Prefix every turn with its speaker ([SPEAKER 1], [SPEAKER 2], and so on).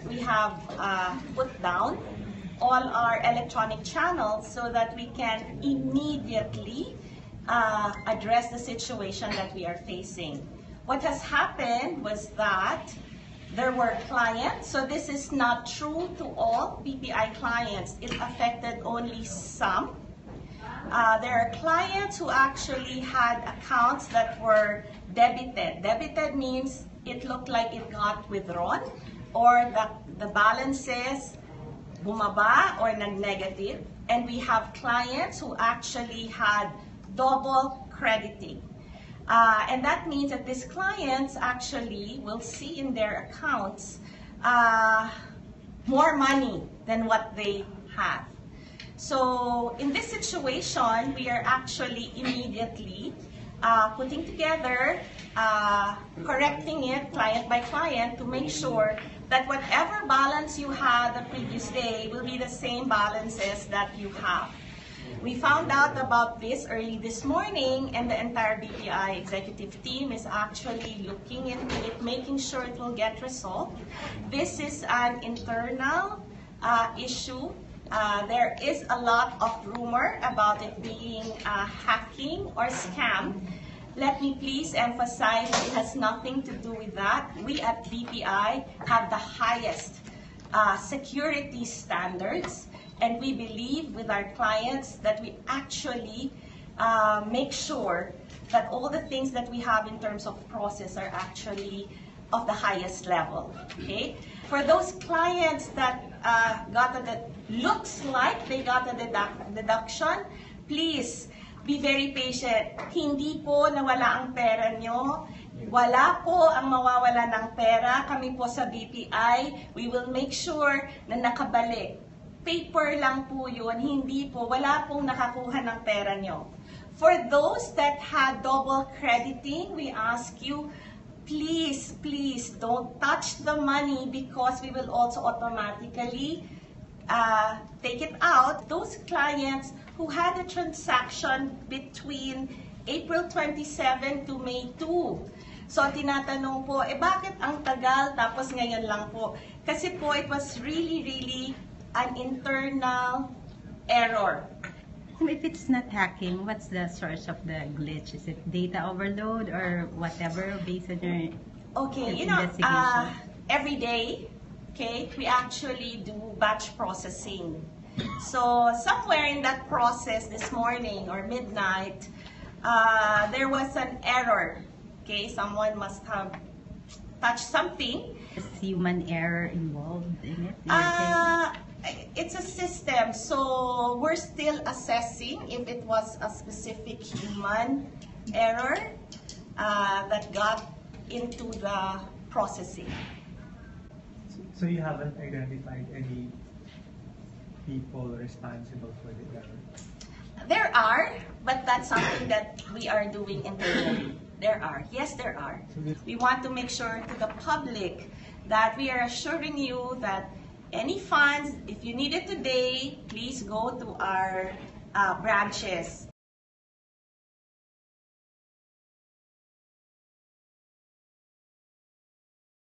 [SPEAKER 1] We have put down all our electronic channels so that we can immediately address the situation that we are facing. What has happened was that there were clients, so this is not true to all BPI clients. It affected only some. There are clients who actually had accounts that were debited. Debited means it looked like it got withdrawn or the balances bumaba or nag-negative. And we have clients who actually had double crediting. And that means that these clients actually will see in their accounts more money than what they have. So in this situation, we are actually immediately putting together, correcting it client by client to make sure that whatever balance you had the previous day will be the same balances that you have. We found out about this early this morning, and the entire BPI executive team is actually looking into it, making sure it will get resolved. This is an internal issue. There is a lot of rumor about it being hacking or scam. Let me please emphasize it has nothing to do with that. We at BPI have the highest security standards, and we believe with our clients that we actually make sure that all the things that we have in terms of process are actually of the highest level. Okay? For those clients that looks like they got a deduction, please be very patient. Hindi po nawala ang pera nyo. Wala po ang mawawala ng pera. Kami po sa BPI, we will make sure na nakabalik. Paper lang po yun, hindi po, wala pong nakakuha ng pera nyo. For those that had double crediting, we ask you, please, please don't touch the money because we will also automatically take it out. Those clients who had a transaction between April 27 to May 2. So, tinatanong po, bakit ang tagal tapos ngayon lang po? Kasi po, it was really an internal error.
[SPEAKER 2] If it's not hacking, what's the source of the glitch? Is it data overload or whatever based on your investigation?
[SPEAKER 1] Every day, okay, we actually do batch processing. So somewhere in that process this morning or midnight, there was an error. Okay, someone must have touched something.
[SPEAKER 2] Is human error involved in it?
[SPEAKER 1] It's a system, so we're still assessing if it was a specific human error that got into the processing.
[SPEAKER 3] So you haven't identified any people responsible for the error?
[SPEAKER 1] There are, but that's something that we are doing internally. There are. Yes, there are. We want to make sure to the public that we are assuring you that any funds, if you need it today, please go to our branches.